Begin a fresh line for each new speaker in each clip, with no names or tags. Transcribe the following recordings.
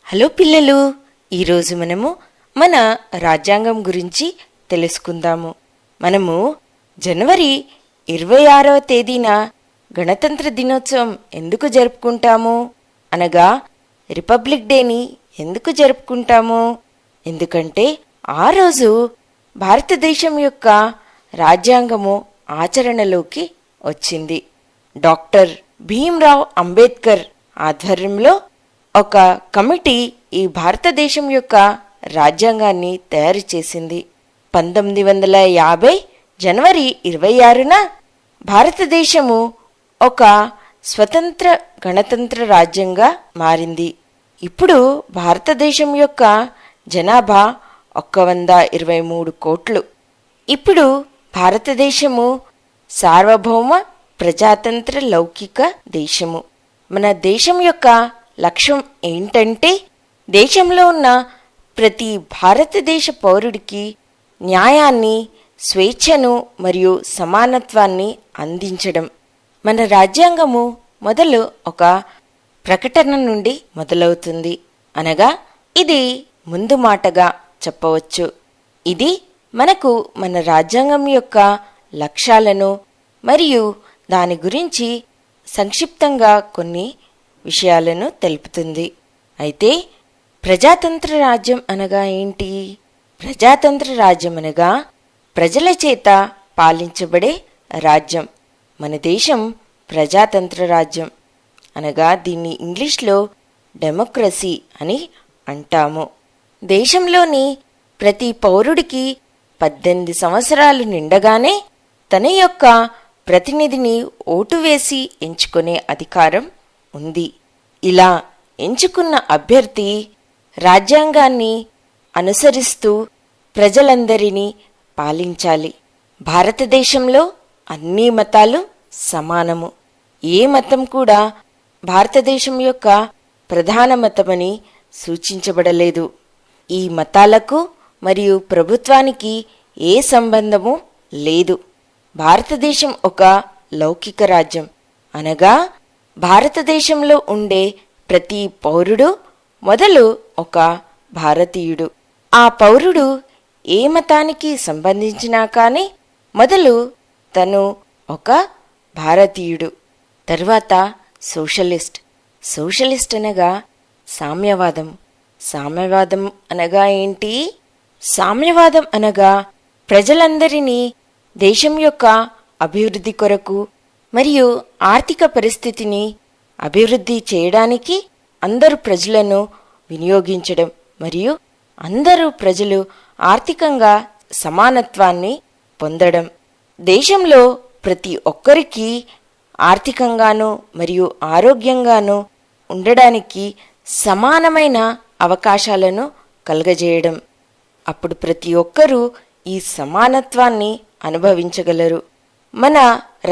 Hello పిల్లలు, ఈరోజు మనము మన రాజ్యాంగం గురించి తెలుసుకుందాము. మనము జనవరి 26వ తేదీన గణతంత్ర దినోత్సవం ఎందుకు జరుపుకుంటాము అనగా రిపబ్లిక్ డేని ఎందుకు జరుపుకుంటాము? ఎందుకంటే ఆ రోజు భారతదేశం యొక్క రాజ్యాంగము ఆచరణలోకి వచ్చింది. డాక్టర్ భీమ్రావ్ అంబేద్కర్ ఆధ్వర్యంలో ఒక కమిటీ ఈ భారతదేశం యొక్క రాజ్యాంగాన్ని తయారు చేసింది. 1950 జనవరి 26న భారతదేశము ఒక స్వతంత్ర గణతంత్ర రాజ్యంగా మారింది. ఇప్పుడు భారతదేశం యొక్క జనాభా 123 కోట్లు. ఇప్పుడు భారతదేశము సార్వభౌమ ప్రజాతంత్ర లౌకిక దేశము. మన దేశం యొక్క లక్ష్యం ఏంటంటే దేశంలో ఉన్న ప్రతి భారతదేశ పౌరుడికి న్యాయాన్ని, స్వేచ్ఛను మరియు సమానత్వాన్ని అందించడం. మన రాజ్యాంగము మొదలు ఒక ప్రకటన నుండి మొదలవుతుంది, అనగా ఇది ముందు మాటగా చెప్పవచ్చు. ఇది మనకు మన రాజ్యాంగం యొక్క లక్ష్యాలను మరియు దాని గురించి సంక్షిప్తంగా కొన్ని విషయాలను తెలుపుతుంది. అయితే ప్రజాతంత్ర రాజ్యం అనగా ఏంటి? ప్రజాతంత్ర రాజ్యం అనగా ప్రజల చేత పాలించబడే రాజ్యం. మన దేశం ప్రజాతంత్ర రాజ్యం అనగా దీన్ని ఇంగ్లీష్లో డెమోక్రసీ అని అంటాము. దేశంలోని ప్రతి పౌరుడికి 18 సంవత్సరాలు నిండగానే తన యొక్క ప్రతినిధిని ఓటు వేసి ఎంచుకునే అధికారం ఉంది. ఇలా ఎంచుకున్న అభ్యర్థి రాజ్యాంగాన్ని అనుసరిస్తూ ప్రజలందరినీ పాలించాలి. భారతదేశంలో అన్ని మతాలు సమానము. ఏ మతం కూడా భారతదేశం యొక్క ప్రధాన మతమని సూచించబడలేదు. ఈ మతాలకు మరియు ప్రభుత్వానికి ఏ సంబంధము లేదు. భారతదేశం ఒక లౌకిక రాజ్యం, అనగా భారతదేశంలో ఉండే ప్రతి పౌరుడు మొదలు ఒక భారతీయుడు. ఆ పౌరుడు ఏ మతానికి సంబంధించినా కానీ మొదలు తను ఒక భారతీయుడు. తర్వాత సోషలిస్ట్. సోషలిస్ట్ అనగా సామ్యవాదం. సామ్యవాదం అనగా ఏంటి? సామ్యవాదం అనగా ప్రజలందరినీ దేశం యొక్క అభివృద్ధి కొరకు మరియు ఆర్థిక పరిస్థితిని అభివృద్ధి చేయడానికి అందరు ప్రజలను వినియోగించడం మరియు అందరూ ప్రజలు ఆర్థికంగా సమానత్వాన్ని పొందడం. దేశంలో ప్రతి ఒక్కరికి ఆర్థికంగాను మరియు ఆరోగ్యంగాను ఉండడానికి సమానమైన అవకాశాలను కలుగజేయడం. అప్పుడు ప్రతి ఒక్కరూ ఈ సమానత్వాన్ని అనుభవించగలరు. మన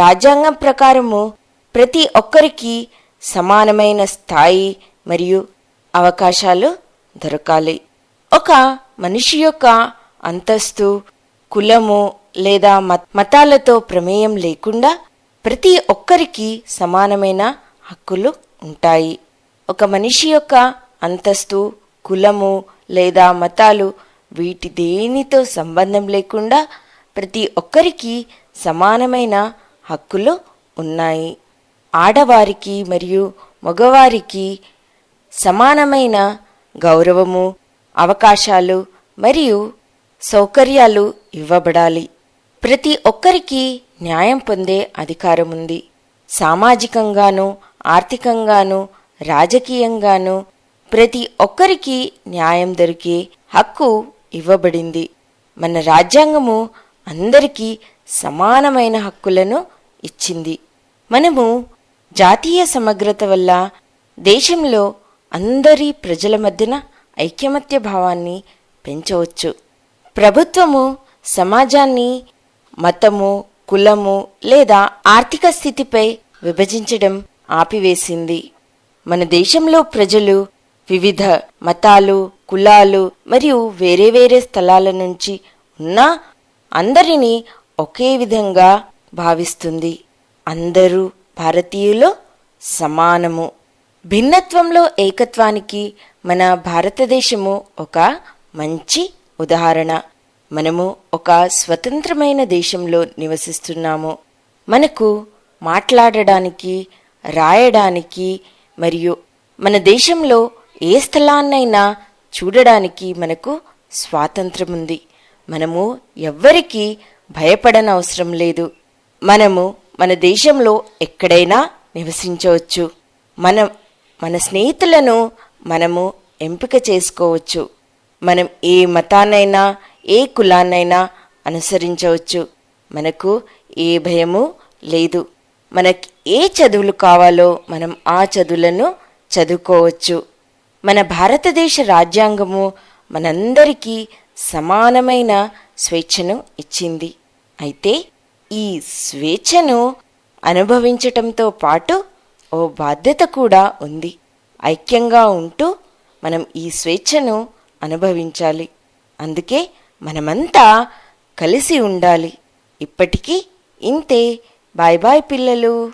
రాజ్యాంగం ప్రకారము ప్రతి ఒక్కరికి సమానమైన స్థాయి మరియు అవకాశాలు దొరకాలి. ఒక మనిషి యొక్క అంతస్తు, కులము లేదా మతాలతో ప్రమేయం లేకుండా ప్రతి ఒక్కరికి సమానమైన హక్కులు ఉంటాయి. ఒక మనిషి యొక్క అంతస్తు, కులము లేదా మతాలు వీటి దేనితో సంబంధం లేకుండా ప్రతి ఒక్కరికి సమానమైన హక్కులు ఉన్నాయి. ఆడవారికి మరియు మగవారికి సమానమైన గౌరవము, అవకాశాలు మరియు సౌకర్యాలు ఇవ్వబడాలి. ప్రతి ఒక్కరికి న్యాయం పొందే అధికారం ఉంది. సామాజికంగాను, ఆర్థికంగాను, రాజకీయంగాను ప్రతి ఒక్కరికి న్యాయం దొరికే హక్కు ఇవ్వబడింది. మన రాజ్యాంగము అందరికీ సమానమైన హక్కులను ఇచ్చింది. మనము జాతీయ సమగ్రత వల్ల దేశంలో అందరి ప్రజల మధ్యన ఐకమత్య భావాన్ని పెంచవచ్చు. ప్రభుత్వము సమాజాన్ని మతము, కులము లేదా ఆర్థిక స్థితిపై విభజించడం ఆపివేసింది. మన దేశంలో ప్రజలు వివిధ మతాలు, కులాలు మరియు వేరే వేరే స్థలాల నుంచి ఉన్న అందరినీ ఒకే విధంగా భావిస్తుంది. అందరూ భారతీయులు సమానము. భిన్నత్వంలో ఏకత్వానికి మన భారతదేశము ఒక మంచి ఉదాహరణ. మనము ఒక స్వతంత్రమైన దేశంలో నివసిస్తున్నాము. మనకు మాట్లాడడానికి, రాయడానికి మరియు మన దేశంలో ఏ స్థలాన్నైనా చూడడానికి మనకు స్వాతంత్రం ఉంది. మనము ఎవ్వరికీ భయపడనవసరం లేదు. మనము మన దేశంలో ఎక్కడైనా నివసించవచ్చు. మన స్నేహితులను మనము ఎంపిక చేసుకోవచ్చు. మనం ఏ మతాన్నైనా ఏ కులాన్నైనా అనుసరించవచ్చు. మనకు ఏ భయము లేదు. మనకి ఏ చదువులు కావాలో మనం ఆ చదువులను చదువుకోవచ్చు. మన భారతదేశ రాజ్యాంగము మనందరికీ సమానమైన స్వేచ్ఛను ఇచ్చింది. అయితే ఈ స్వేచ్ఛను అనుభవించటంతో పాటు ఓ బాధ్యత కూడా ఉంది. ఐక్యంగా ఉంటూ మనం ఈ స్వేచ్ఛను అనుభవించాలి. అందుకే మనమంతా కలిసి ఉండాలి. ఇప్పటికీ ఇంతే. బాయ్ బాయ్ పిల్లలు.